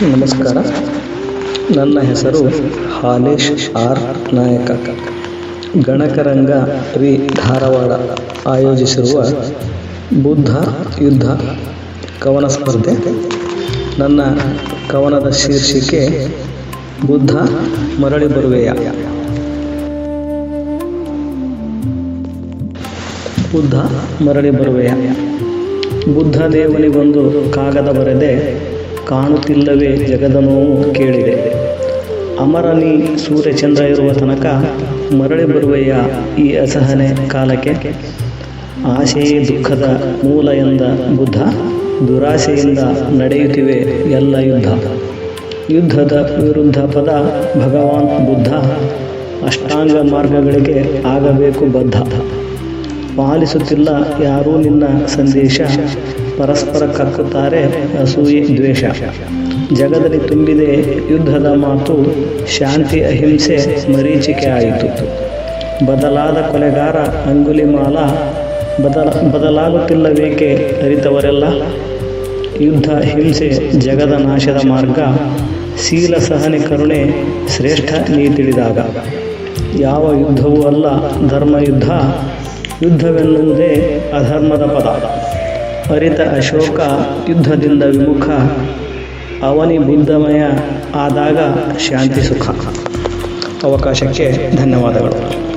ನಮಸ್ಕಾರ. ನನ್ನ ಹೆಸರು ಹಾಲೇಶ್ ಆರ್ ನಾಯಕ. ಗಣಕರಂಗ ವಿ ಧಾರವಾಡ ಆಯೋಜಿಸಿರುವ ಬುದ್ಧ ಯುದ್ಧ ಕವನ ಸ್ಪರ್ಧೆ. ನನ್ನ ಕವನದ ಶೀರ್ಷಿಕೆ ಬುದ್ಧ ಮರಳಿ ಬರುವೆಯ. ಬುದ್ಧ ಮರಳಿ ಬರುವೆಯ. ಬುದ್ಧ ದೇವನಿಗೊಂದು ಕಾಗದ ಬರೆದೆ, ಕಾಣುತ್ತಿಲ್ಲವೇ ಜಗದ ನೋವು ಕೇಳಿದೆ. ಅಮರನಿ ಸೂರ್ಯಚಂದ್ರ ಇರುವ ತನಕ ಮರಳಿ ಬರುವೆಯ ಈ ಅಸಹನೆ ಕಾಲಕ್ಕೆ. ಆಸೆಯೇ ದುಃಖದ ಮೂಲ ಎಂದ ಬುದ್ಧ, ದುರಾಸೆಯಿಂದ ನಡೆಯುತ್ತಿವೆ ಎಲ್ಲ ಯುದ್ಧ. ಯುದ್ಧದ ವಿರುದ್ಧ ಪದ ಭಗವಾನ್ ಬುದ್ಧ, ಅಷ್ಟಾಂಗ ಮಾರ್ಗಗಳಿಗೆ ಆಗಬೇಕು ಬದ್ಧ. ಪಾಲಿಸುತ್ತಿಲ್ಲ ಯಾರೂ ನಿನ್ನ ಸಂದೇಶ, ಪರಸ್ಪರ ಕಕ್ಕುತ್ತಾರೆ ಅಸೂಯೆ ದ್ವೇಷ. ಜಗದಲ್ಲಿ ತುಂಬಿದೆ ಯುದ್ಧದ ಮಾತು, ಶಾಂತಿ ಅಹಿಂಸೆ ಮರೀಚಿಕೆ ಆಯಿತು. ಬದಲಾದ ಕೊಲೆಗಾರ ಅಂಗುಲಿಮಾಲ, ಬದಲಾಗುತ್ತಿಲ್ಲವೇಕೆ ಅರಿತವರೆಲ್ಲ. ಯುದ್ಧ ಹಿಂಸೆ ಜಗದ ನಾಶದ ಮಾರ್ಗ, ಶೀಲ ಸಹನೆ ಕರುಣೆ ಶ್ರೇಷ್ಠ ನೀ ತಿಳಿದಾಗ. ಯಾವ ಯುದ್ಧವೂ ಅಲ್ಲ ಧರ್ಮಯುದ್ಧ, ಯುದ್ಧವೆನ್ನುವುದೇ ಅಧರ್ಮದ ಪದ. ಅರಿತ ಅಶೋಕ ಯುದ್ಧದಿಂದ ವಿಮುಖ, ಅವನಿ ಬುದ್ಧಮಯ ಆದಾಗ ಶಾಂತಿ ಸುಖ. ಅವಕಾಶಕ್ಕೆ ಧನ್ಯವಾದಗಳು.